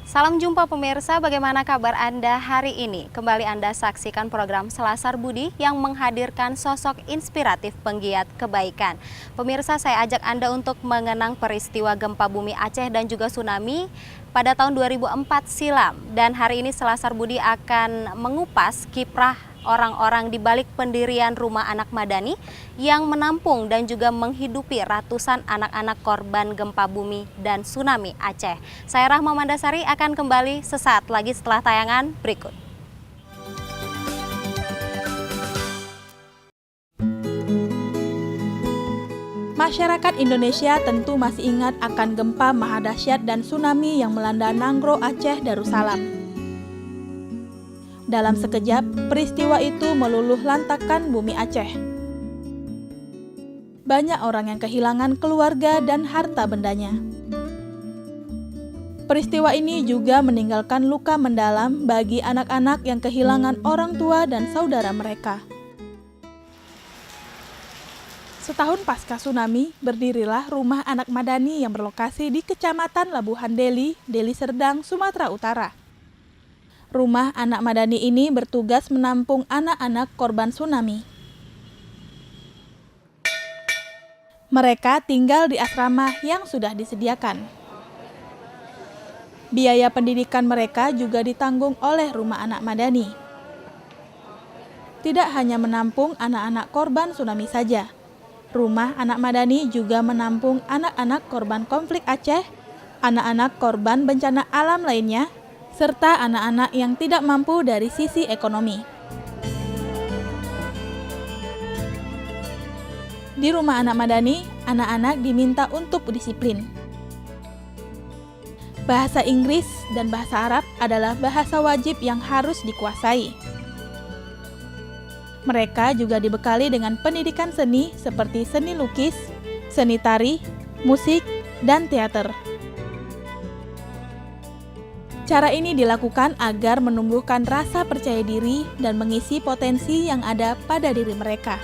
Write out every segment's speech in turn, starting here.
Salam jumpa pemirsa, bagaimana kabar Anda hari ini? Kembali Anda saksikan program Selasar Budi yang menghadirkan sosok inspiratif penggiat kebaikan. Pemirsa, saya ajak Anda untuk mengenang peristiwa gempa bumi Aceh dan juga tsunami pada tahun 2004 silam. Dan hari ini Selasar Budi akan mengupas kiprah orang-orang di balik pendirian Rumah Anak Madani yang menampung dan juga menghidupi ratusan anak-anak korban gempa bumi dan tsunami Aceh. Saya Rahma Mandasari akan kembali sesaat lagi setelah tayangan berikut. Masyarakat Indonesia tentu masih ingat akan gempa mahadahsyat dan tsunami yang melanda Nanggroe, Aceh, Darussalam. Dalam sekejap, peristiwa itu meluluh lantakkan bumi Aceh. Banyak orang yang kehilangan keluarga dan harta bendanya. Peristiwa ini juga meninggalkan luka mendalam bagi anak-anak yang kehilangan orang tua dan saudara mereka. Setahun pasca tsunami, berdirilah Rumah Anak Madani yang berlokasi di Kecamatan Labuhan Deli, Deli Serdang, Sumatera Utara. Rumah Anak Madani ini bertugas menampung anak-anak korban tsunami. Mereka tinggal di asrama yang sudah disediakan. Biaya pendidikan mereka juga ditanggung oleh Rumah Anak Madani. Tidak hanya menampung anak-anak korban tsunami saja, Rumah Anak Madani juga menampung anak-anak korban konflik Aceh, anak-anak korban bencana alam lainnya, serta anak-anak yang tidak mampu dari sisi ekonomi. Di Rumah Anak Madani, anak-anak diminta untuk disiplin. Bahasa Inggris dan bahasa Arab adalah bahasa wajib yang harus dikuasai. Mereka juga dibekali dengan pendidikan seni seperti seni lukis, seni tari, musik, dan teater. Cara ini dilakukan agar menumbuhkan rasa percaya diri dan mengisi potensi yang ada pada diri mereka.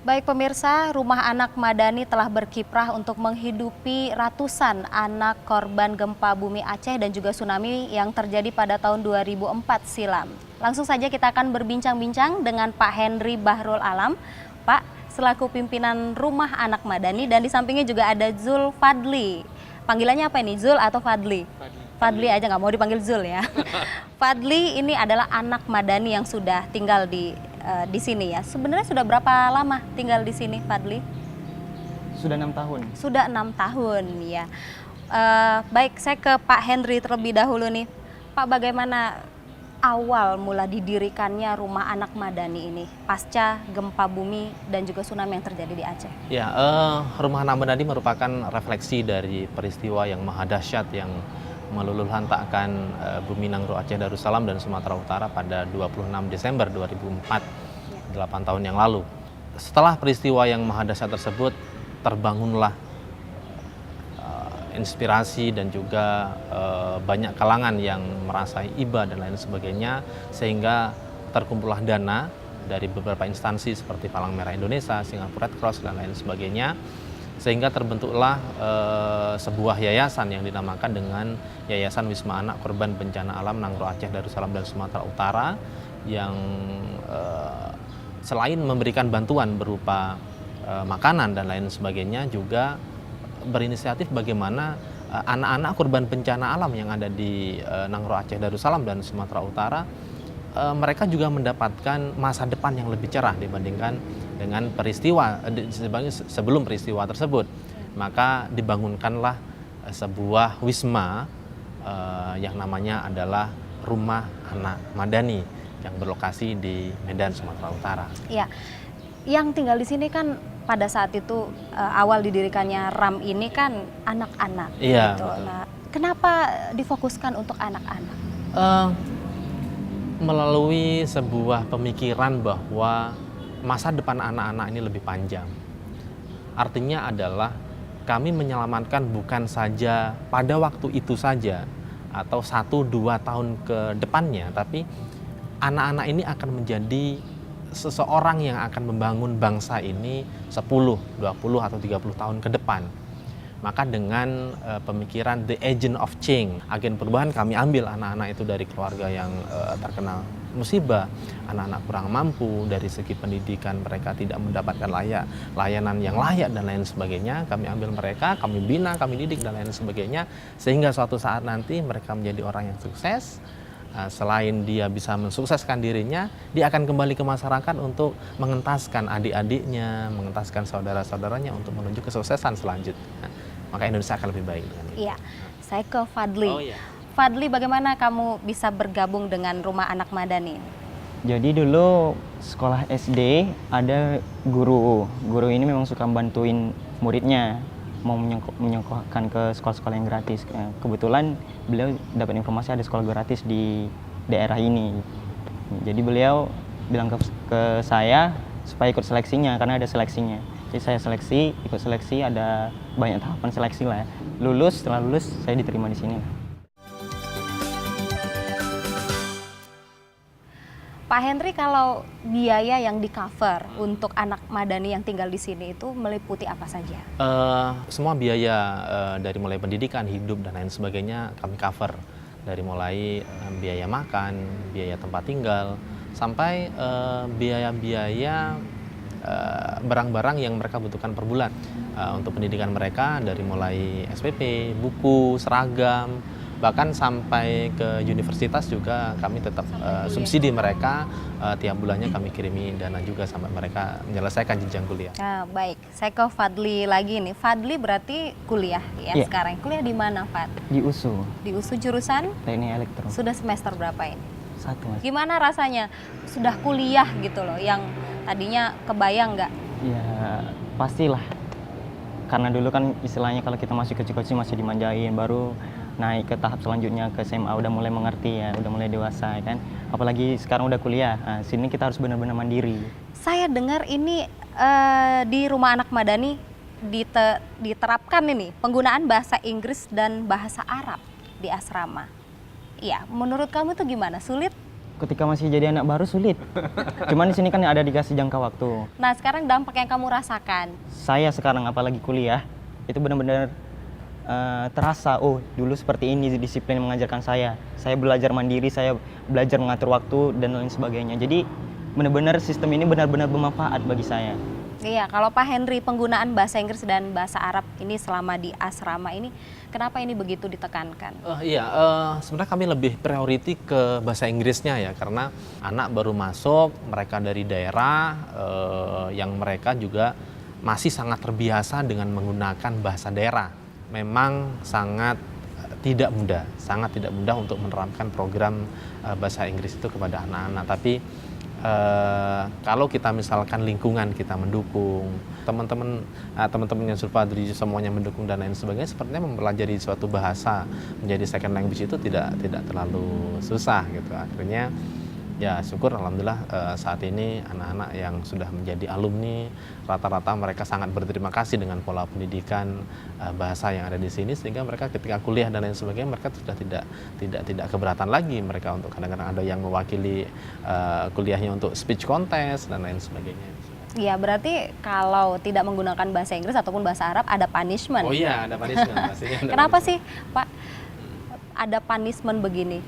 Baik pemirsa, Rumah Anak Madani telah berkiprah untuk menghidupi ratusan anak korban gempa bumi Aceh dan juga tsunami yang terjadi pada tahun 2004 silam. Langsung saja kita akan berbincang-bincang dengan Pak Henry Bahrul Alam. Pak, selaku pimpinan Rumah Anak Madani, dan di sampingnya juga ada Zul Fadli. Panggilannya apa ini, Zul atau Fadli? Fadli aja, nggak mau dipanggil Zul ya. Fadli ini adalah anak Madani yang sudah tinggal di sini ya. Sebenarnya sudah berapa lama tinggal di sini, Fadli? Sudah 6 tahun. Sudah 6 tahun ya. Baik, saya ke Pak Henry terlebih dahulu nih. Pak, bagaimana awal mula didirikannya Rumah Anak Madani ini pasca gempa bumi dan juga tsunami yang terjadi di Aceh? Ya, Rumah Anak Madani merupakan refleksi dari peristiwa yang mahadahsyat yang meluluh lantakkan bumi Nanggroe, Aceh, Darussalam, dan Sumatera Utara pada 26 Desember 2004, 8 tahun yang lalu. Setelah peristiwa yang mahadahsyat tersebut, terbangunlah inspirasi dan juga banyak kalangan yang merasai iba dan lain sebagainya, sehingga terkumpullah dana dari beberapa instansi seperti Palang Merah Indonesia, Singapura Red Cross, dan lain sebagainya, sehingga terbentuklah sebuah yayasan yang dinamakan dengan Yayasan Wisma Anak Korban Bencana Alam Nanggroe, Aceh, Darussalam, dan Sumatera Utara, yang selain memberikan bantuan berupa makanan dan lain sebagainya, juga berinisiatif bagaimana anak-anak korban bencana alam yang ada di Nanggroe, Aceh, Darussalam, dan Sumatera Utara, mereka juga mendapatkan masa depan yang lebih cerah dibandingkan dengan peristiwa sebelum peristiwa tersebut. Maka dibangunkanlah sebuah wisma yang namanya adalah Rumah Anak Madani yang berlokasi di Medan, Sumatera Utara. Ya, yang tinggal di sini kan pada saat itu awal didirikannya RAM ini kan anak-anak. Iya. Gitu. Nah, kenapa difokuskan untuk anak-anak? Melalui sebuah pemikiran bahwa masa depan anak-anak ini lebih panjang. Artinya adalah kami menyelamatkan bukan saja pada waktu itu saja atau 1-2 tahun ke depannya, tapi anak-anak ini akan menjadi seseorang yang akan membangun bangsa ini 10, 20 atau 30 tahun ke depan. Maka dengan pemikiran the agent of change, agen perubahan, kami ambil anak-anak itu dari keluarga yang terkena musibah, anak-anak kurang mampu, dari segi pendidikan mereka tidak mendapatkan layanan yang layak dan lain sebagainya. Kami ambil mereka, kami bina, kami didik dan lain sebagainya, sehingga suatu saat nanti mereka menjadi orang yang sukses. Selain dia bisa mensukseskan dirinya, dia akan kembali ke masyarakat untuk mengentaskan adik-adiknya, mengentaskan saudara-saudaranya untuk menuju kesuksesan selanjutnya. Maka Indonesia akan lebih baik dengan itu. Iya, saya ke Fadli. Oh, iya. Fadli, bagaimana kamu bisa bergabung dengan Rumah Anak Madani? Jadi dulu sekolah SD ada guru ini memang suka bantuin muridnya mau menyekolahkan ke sekolah-sekolah yang gratis. Kebetulan beliau dapat informasi ada sekolah gratis di daerah ini. Jadi beliau bilang ke saya supaya ikut seleksinya karena ada seleksinya. Jadi saya ikut seleksi, ada banyak tahapan seleksi lah. Setelah lulus saya diterima di sini. Pak Henry, kalau biaya yang di-cover untuk anak madani yang tinggal di sini itu meliputi apa saja? Semua biaya dari mulai pendidikan, hidup, dan lain sebagainya kami cover. Dari mulai biaya makan, biaya tempat tinggal, sampai biaya-biaya barang-barang yang mereka butuhkan per bulan. Untuk pendidikan mereka dari mulai SPP, buku, seragam, bahkan sampai ke universitas juga kami tetap subsidi mereka, tiap bulannya kami kirimi dana juga sampai mereka menyelesaikan jenjang kuliah. Nah, baik, saya ke Fadli lagi nih. Fadli berarti kuliah ya Iya. sekarang. Kuliah di mana, Fad? Di USU, Di USU jurusan? Teknik Elektro. Sudah semester berapa ini? 1 Mas. Gimana rasanya sudah kuliah gitu loh, yang tadinya kebayang nggak? Ya pastilah. Karena dulu kan istilahnya kalau kita masih kecil-kecil masih dimanjain, baru naik ke tahap selanjutnya ke SMA udah mulai mengerti ya, udah mulai dewasa kan. Apalagi sekarang udah kuliah, nah, sini kita harus benar-benar mandiri. Saya dengar ini di Rumah Anak Madani diterapkan ini penggunaan bahasa Inggris dan bahasa Arab di asrama. Iya, menurut kamu itu gimana? Sulit? Ketika masih jadi anak baru sulit. Cuman di sini kan ada dikasih jangka waktu. Nah, sekarang dampak yang kamu rasakan. Saya sekarang apalagi kuliah itu benar-benar terasa, oh dulu seperti ini disiplin mengajarkan saya. Saya belajar mandiri, saya belajar mengatur waktu dan lain sebagainya. Jadi benar-benar sistem ini benar-benar bermanfaat bagi saya. Iya, kalau Pak Henry, penggunaan bahasa Inggris dan bahasa Arab ini selama di asrama ini, kenapa ini begitu ditekankan? Sebenarnya kami lebih priority ke bahasa Inggrisnya ya, karena anak baru masuk, mereka dari daerah yang mereka juga masih sangat terbiasa dengan menggunakan bahasa daerah. Memang sangat tidak mudah untuk menerapkan program bahasa Inggris itu kepada anak-anak. Tapi kalau kita misalkan lingkungan kita mendukung, teman-teman yang Zulfadri semuanya mendukung dan lain sebagainya, sepertinya mempelajari suatu bahasa menjadi second language itu tidak terlalu susah gitu. Akhirnya ya syukur alhamdulillah saat ini anak-anak yang sudah menjadi alumni rata-rata mereka sangat berterima kasih dengan pola pendidikan bahasa yang ada di sini, sehingga mereka ketika kuliah dan lain sebagainya mereka sudah tidak keberatan lagi mereka untuk kadang-kadang ada yang mewakili kuliahnya untuk speech contest dan lain sebagainya. Iya, berarti kalau tidak menggunakan bahasa Inggris ataupun bahasa Arab ada punishment. Oh iya, ada punishment pastinya. Kenapa sih, Pak, ada punishment begini?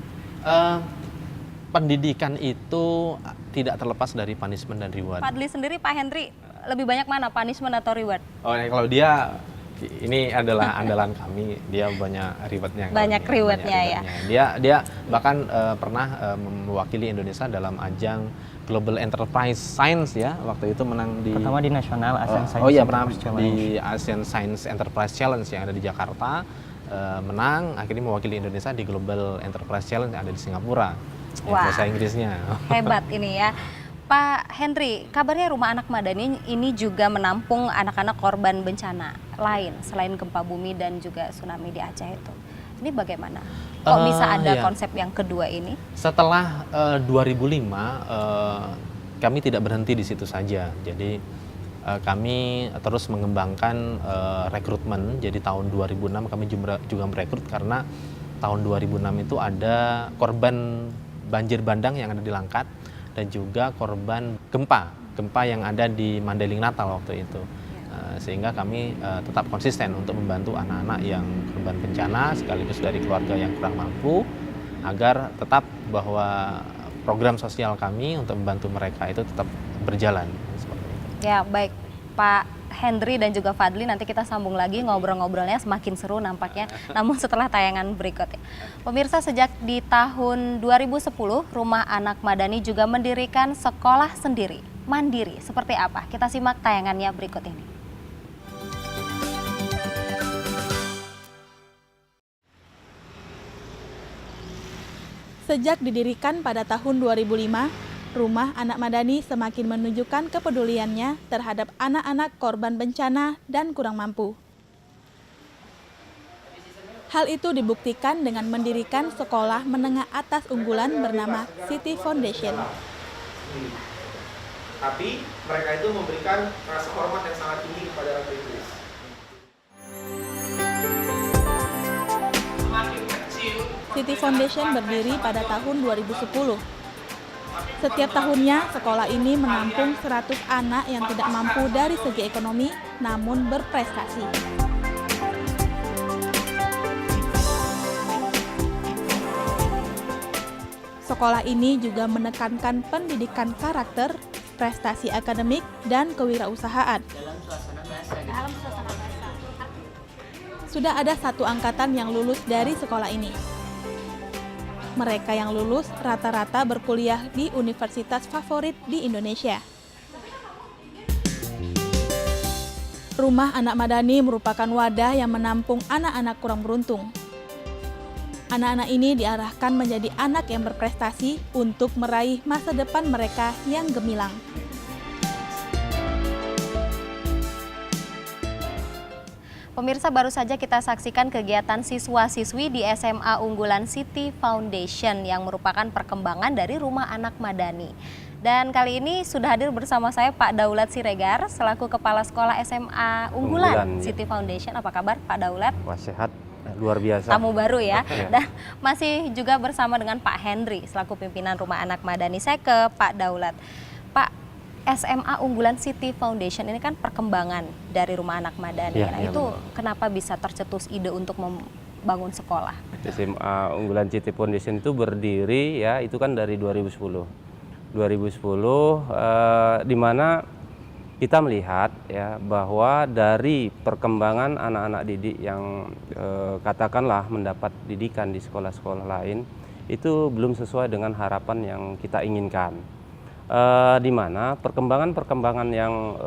Pendidikan itu tidak terlepas dari punishment dan reward. Fadli sendiri, Pak Henry, lebih banyak mana punishment atau reward? Oh, ya, kalau dia ini adalah andalan kami, dia banyak rewardnya. Banyak rewardnya ya. Dia bahkan pernah mewakili Indonesia dalam ajang Global Enterprise Science ya, waktu itu menang di Pertama di nasional ASEAN Science Enterprise Challenge. Di ASEAN Science Enterprise Challenge yang ada di Jakarta, menang, akhirnya mewakili Indonesia di Global Enterprise Challenge yang ada di Singapura. Wah, bahasa Inggrisnya. Hebat ini ya. Pak Henry, kabarnya Rumah Anak Madani ini juga menampung anak-anak korban bencana lain selain gempa bumi dan juga tsunami di Aceh itu. Ini bagaimana? Kok bisa ada konsep yang kedua ini? Setelah 2005, kami tidak berhenti di situ saja. Jadi kami terus mengembangkan rekrutmen. Jadi tahun 2006 kami juga merekrut karena tahun 2006 itu ada korban banjir bandang yang ada di Langkat. dan juga korban gempa yang ada di Mandailing Natal waktu itu. Sehingga kami tetap konsisten untuk membantu anak-anak yang korban bencana sekaligus dari keluarga yang kurang mampu, agar tetap bahwa program sosial kami untuk membantu mereka itu tetap berjalan. Ya, baik Pak Hendri dan juga Fadli, nanti kita sambung lagi ngobrol-ngobrolnya, semakin seru nampaknya, namun setelah tayangan berikut ya. Pemirsa, sejak di tahun 2010, Rumah Anak Madani juga mendirikan sekolah sendiri, mandiri. Seperti apa? Kita simak tayangannya berikut ini. Sejak didirikan pada tahun 2005, Rumah Anak Madani semakin menunjukkan kepeduliannya terhadap anak-anak korban bencana dan kurang mampu. Hal itu dibuktikan dengan mendirikan sekolah menengah atas unggulan bernama City Foundation. Tapi mereka itu memberikan rasa hormat yang sangat tinggi kepada Inggris. City Foundation berdiri pada tahun 2010. Setiap tahunnya, sekolah ini menampung 100 anak yang tidak mampu dari segi ekonomi, namun berprestasi. Sekolah ini juga menekankan pendidikan karakter, prestasi akademik, dan kewirausahaan. Sudah ada 1 angkatan yang lulus dari sekolah ini. Mereka yang lulus rata-rata berkuliah di universitas favorit di Indonesia. Rumah Anak Madani merupakan wadah yang menampung anak-anak kurang beruntung. Anak-anak ini diarahkan menjadi anak yang berprestasi untuk meraih masa depan mereka yang gemilang. Pemirsa, baru saja kita saksikan kegiatan siswa-siswi di SMA unggulan City Foundation yang merupakan perkembangan dari Rumah Anak Madani. Dan kali ini sudah hadir bersama saya Pak Daulat Siregar selaku Kepala Sekolah SMA unggulan City Foundation. Apa kabar Pak Daulat? Wah, sehat, luar biasa. Tamu baru ya. Dan masih juga bersama dengan Pak Hendri selaku pimpinan Rumah Anak Madani. Saya ke Pak Daulat. Pak, SMA unggulan City Foundation ini kan perkembangan dari Rumah Anak Madani. Nah, itu kenapa bisa tercetus ide untuk membangun sekolah? SMA unggulan City Foundation itu berdiri ya, itu kan dari 2010. 2010 di mana kita melihat ya bahwa dari perkembangan anak-anak didik yang katakanlah mendapat didikan di sekolah-sekolah lain itu belum sesuai dengan harapan yang kita inginkan. Di mana perkembangan yang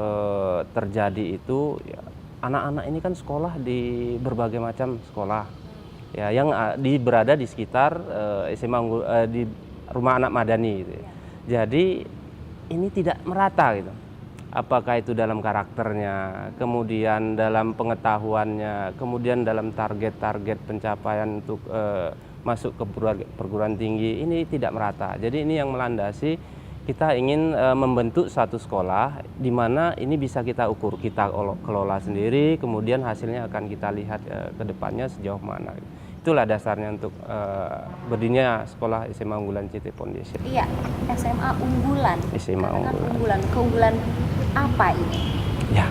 terjadi itu ya, anak-anak ini kan sekolah di berbagai macam sekolah ya yang berada di sekitar SMA di Rumah Anak Madani gitu. Jadi ini tidak merata gitu. Apakah itu dalam karakternya, kemudian dalam pengetahuannya, kemudian dalam target-target pencapaian untuk masuk ke perguruan tinggi, ini tidak merata. Jadi ini yang melandasi kita ingin membentuk satu sekolah di mana ini bisa kita ukur, kita kelola sendiri, kemudian hasilnya akan kita lihat ke depannya sejauh mana. Itulah dasarnya untuk berdirinya sekolah SMA unggulan City Foundation. Iya, SMA unggulan. SMA unggulan. Keunggulan apa ini? Ya,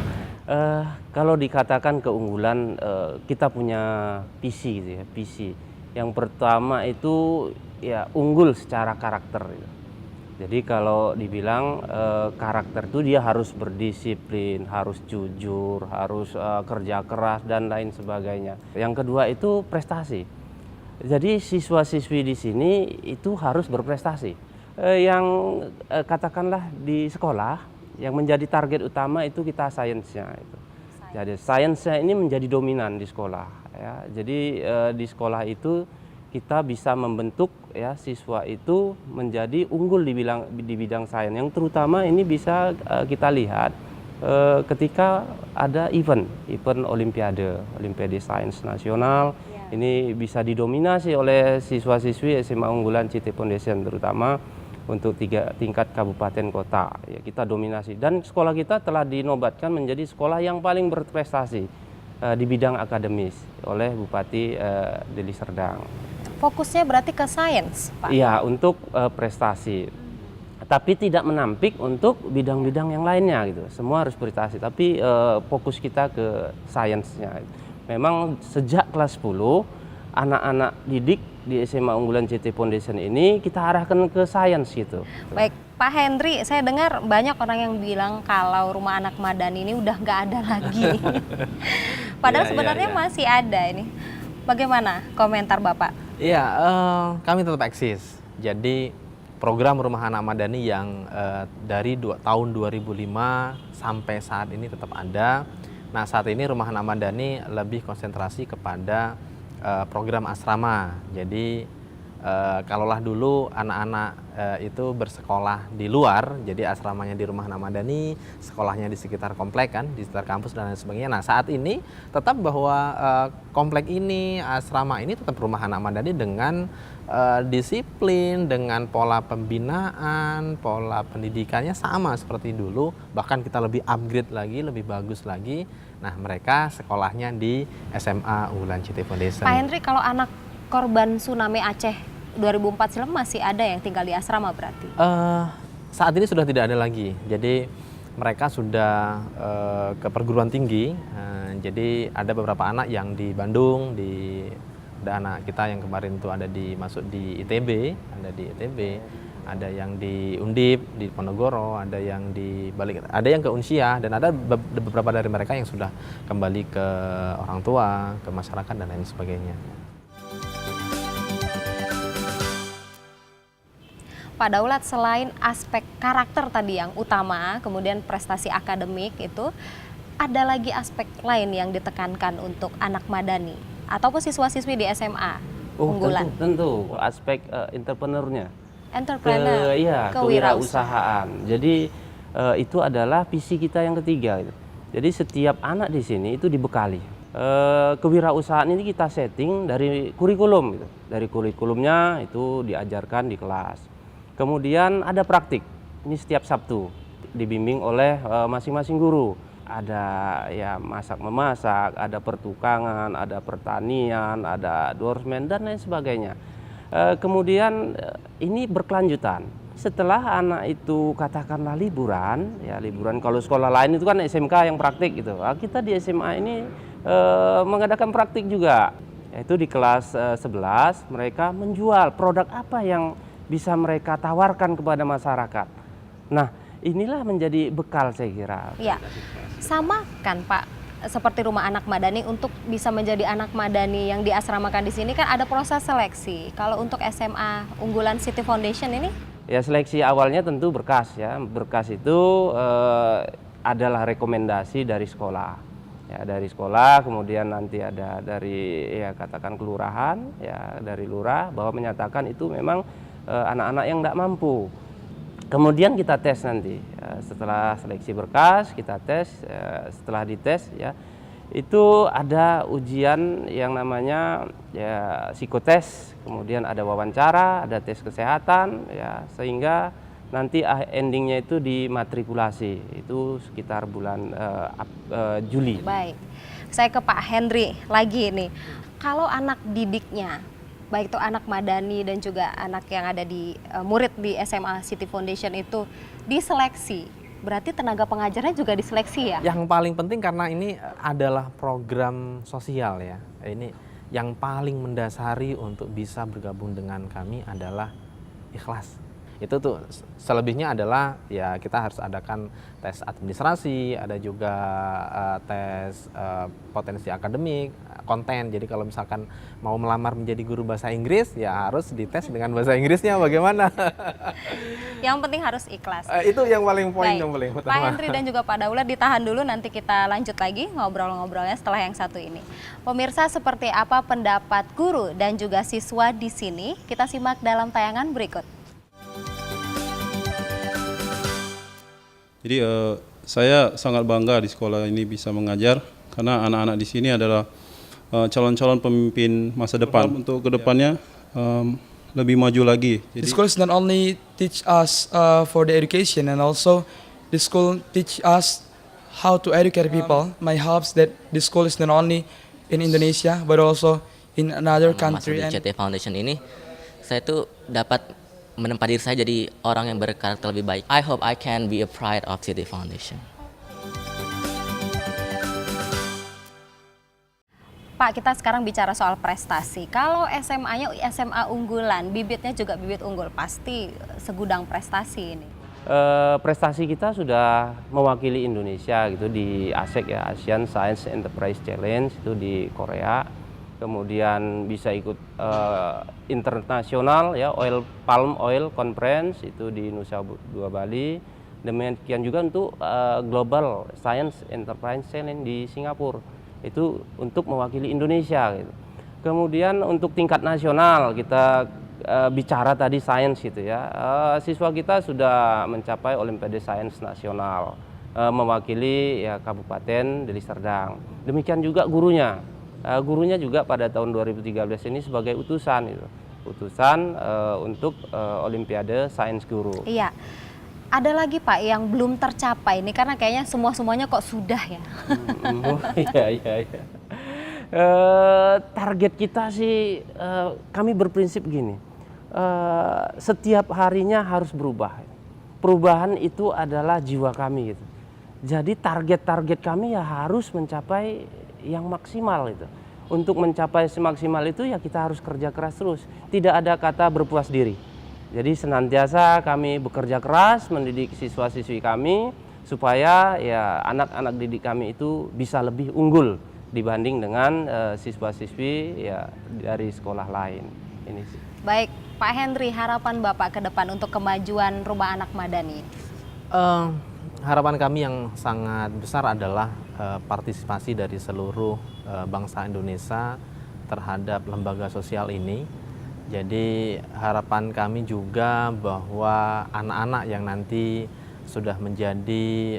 kalau dikatakan keunggulan, kita punya visi gitu ya, visi. Yang pertama itu ya unggul secara karakter. Gitu. Jadi kalau dibilang karakter itu dia harus berdisiplin, harus jujur, harus kerja keras dan lain sebagainya. Yang kedua itu prestasi. Jadi siswa-siswi di sini itu harus berprestasi. Yang katakanlah di sekolah yang menjadi target utama itu kita sainsnya itu. Jadi sainsnya ini menjadi dominan di sekolah. Ya. Jadi di sekolah itu kita bisa membentuk ya siswa itu menjadi unggul di bidang sains, yang terutama ini bisa kita lihat ketika ada event olimpiade sains nasional. Ini bisa didominasi oleh siswa-siswi SMA unggulan City Foundation, terutama untuk 3 tingkat kabupaten kota ya, kita dominasi, dan sekolah kita telah dinobatkan menjadi sekolah yang paling berprestasi di bidang akademis oleh Bupati Deli Serdang. Fokusnya berarti ke sains, Pak? Iya, untuk prestasi. tapi tidak menampik untuk bidang-bidang yang lainnya gitu. Semua harus prestasi, tapi fokus kita ke sainsnya. Memang sejak kelas 10 anak-anak didik di SMA Unggulan CT Foundation ini kita arahkan ke sains gitu. Baik, Pak Hendri, saya dengar banyak orang yang bilang kalau rumah anak Madani ini udah nggak ada lagi. Padahal Iya, sebenarnya iya. masih ada ini. Bagaimana komentar Bapak? Iya, kami tetap eksis. Jadi program Rumah Anak Madani yang dari tahun 2005 sampai saat ini tetap ada. Nah, saat ini Rumah Anak Madani lebih konsentrasi kepada program asrama. Jadi kalaulah dulu anak-anak itu bersekolah di luar, jadi asramanya di Rumah Anak Madani, sekolahnya di sekitar komplek kan, di sekitar kampus dan lain sebagainya. Nah, saat ini tetap bahwa komplek ini, asrama ini tetap Rumah Anak Madani dengan disiplin, dengan pola pembinaan, pola pendidikannya sama seperti dulu, bahkan kita lebih upgrade lagi, lebih bagus lagi. Nah, mereka sekolahnya di SMA Unggulan CT Foundation. Pak Hendri, kalau anak korban tsunami Aceh 2004 silam masih ada yang tinggal di asrama berarti? Saat ini sudah tidak ada lagi. Jadi mereka sudah ke perguruan tinggi. Jadi ada beberapa anak yang di Bandung, ada anak kita yang kemarin itu ada masuk di ITB, ada yang di Undip di Ponorogo, ada yang ada yang ke Unsia, dan ada beberapa dari mereka yang sudah kembali ke orang tua, ke masyarakat dan lain sebagainya. Pak Daulat, selain aspek karakter tadi yang utama, kemudian prestasi akademik itu, ada lagi aspek lain yang ditekankan untuk anak Madani ataupun siswa-siswi di SMA Unggulan? Tentu aspek entrepreneurnya. Entrepreneur, Kewirausahaan. Jadi itu adalah visi kita yang ketiga. Gitu. Jadi setiap anak di sini itu dibekali. Kewirausahaan ini kita setting dari kurikulum. Gitu. Dari kurikulumnya itu diajarkan di kelas. Kemudian ada praktik. Ini setiap Sabtu dibimbing oleh masing-masing guru. Ada ya masak-memasak, ada pertukangan, ada pertanian, ada doorsman dan lain sebagainya. Kemudian ini berkelanjutan. Setelah anak itu katakanlah liburan, ya liburan kalau sekolah lain itu kan SMK yang praktik gitu. Kita di SMA ini mengadakan praktik juga. Yaitu di kelas 11 mereka menjual produk apa yang bisa mereka tawarkan kepada masyarakat. Nah, inilah menjadi bekal saya kira. Ya, sama kan Pak, seperti Rumah Anak Madani, untuk bisa menjadi anak Madani yang diasramakan di sini kan ada proses seleksi. Kalau untuk SMA Unggulan City Foundation ini? Ya, seleksi awalnya tentu berkas ya. Berkas itu adalah rekomendasi dari sekolah. Ya, dari sekolah, kemudian nanti ada dari ya katakan kelurahan, ya dari lurah bahwa menyatakan itu memang anak-anak yang tidak mampu. Kemudian kita tes nanti, setelah seleksi berkas kita tes, setelah dites ya itu ada ujian yang namanya ya psikotes, kemudian ada wawancara, ada tes kesehatan ya, sehingga nanti endingnya itu dimatrikulasi, itu sekitar bulan Juli. Baik, saya ke Pak Hendri lagi nih, kalau anak didiknya, baik itu anak Madani dan juga anak yang ada di murid di SMA City Foundation itu diseleksi, berarti tenaga pengajarnya juga diseleksi ya? Yang paling penting karena ini adalah program sosial ya. Ini yang paling mendasari untuk bisa bergabung dengan kami adalah ikhlas. Itu tuh selebihnya adalah ya kita harus adakan tes administrasi, ada juga tes potensi akademik, konten. Jadi kalau misalkan mau melamar menjadi guru bahasa Inggris ya harus dites dengan bahasa Inggrisnya bagaimana. Yang penting harus ikhlas. Itu yang paling poin yang paling utama. Pak Hendri dan juga Pak Daulat ditahan dulu, nanti kita lanjut lagi ngobrol-ngobrolnya setelah yang satu ini. Pemirsa, seperti apa pendapat guru dan juga siswa di sini? Kita simak dalam tayangan berikut. Jadi saya sangat bangga di sekolah ini bisa mengajar karena anak-anak di sini adalah calon-calon pemimpin masa depan. Untuk kedepannya lebih maju lagi. The school is not only teach us for the education, and also the school teach us how to educate people. My hopes that the school is not only in Indonesia but also in another country. Masuk di CT Foundation ini, saya tuh dapat menempa diri saya jadi orang yang berkarakter lebih baik. I hope I can be a pride of City Foundation. Pak, kita sekarang bicara soal prestasi. Kalau SMA-nya SMA unggulan, bibitnya juga bibit unggul, pasti segudang prestasi ini. Prestasi kita sudah mewakili Indonesia gitu di ASEC ya, Asian Science Enterprise Challenge itu di Korea. Kemudian bisa ikut internasional ya, Palm Oil Conference itu di Nusa Dua Bali. Demikian juga untuk Global Science Enterprise Challenge di Singapura. Itu untuk mewakili Indonesia gitu. Kemudian untuk tingkat nasional kita bicara tadi sains gitu ya. Siswa kita sudah mencapai Olimpiade Sains Nasional mewakili ya Kabupaten Deli Serdang. Demikian juga gurunya. Gurunya juga pada tahun 2013 ini sebagai utusan gitu. Utusan untuk Olimpiade Sains Guru. Iya. Ada lagi Pak yang belum tercapai ini karena kayaknya semuanya kok sudah ya. Iya. Target kita sih kami berprinsip gini. Setiap harinya harus berubah. Perubahan itu adalah jiwa kami gitu. Jadi target-target kami ya harus mencapai yang maksimal itu. Untuk mencapai semaksimal itu ya kita harus kerja keras terus. Tidak ada kata berpuas diri. Jadi senantiasa kami bekerja keras mendidik siswa-siswi kami supaya ya anak-anak didik kami itu bisa lebih unggul dibanding dengan siswa-siswi ya dari sekolah lain. Ini sih. Baik, Pak Henry, harapan Bapak ke depan untuk kemajuan Rumah Anak Madani? Harapan kami yang sangat besar adalah partisipasi dari seluruh bangsa Indonesia terhadap lembaga sosial ini. Jadi harapan kami juga bahwa anak-anak yang nanti sudah menjadi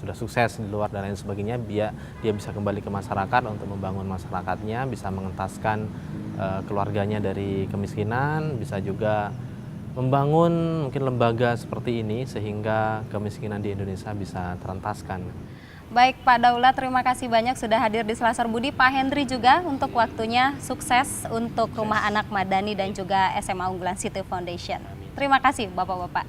sudah sukses di luar dan lain sebagainya, dia bisa kembali ke masyarakat untuk membangun masyarakatnya, bisa mengentaskan keluarganya dari kemiskinan, bisa juga membangun mungkin lembaga seperti ini sehingga kemiskinan di Indonesia bisa terentaskan. Baik Pak Daulat, terima kasih banyak sudah hadir di Selasar Budi. Pak Henry juga untuk waktunya, sukses untuk Rumah Anak Madani dan juga SMA Unggulan City Foundation. Terima kasih Bapak-Bapak.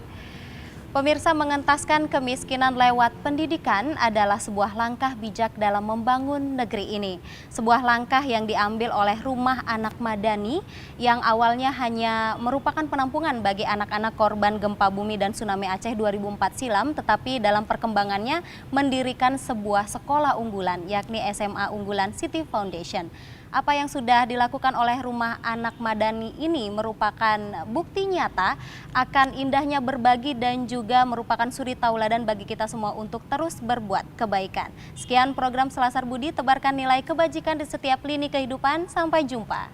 Pemirsa, mengentaskan kemiskinan lewat pendidikan adalah sebuah langkah bijak dalam membangun negeri ini. Sebuah langkah yang diambil oleh Rumah Anak Madani yang awalnya hanya merupakan penampungan bagi anak-anak korban gempa bumi dan tsunami Aceh 2004 silam, tetapi dalam perkembangannya mendirikan sebuah sekolah unggulan, yakni SMA Unggulan City Foundation. Apa yang sudah dilakukan oleh Rumah Anak Madani ini merupakan bukti nyata akan indahnya berbagi dan juga merupakan suri tauladan bagi kita semua untuk terus berbuat kebaikan. Sekian program Selasar Budi, tebarkan nilai kebajikan di setiap lini kehidupan. Sampai jumpa.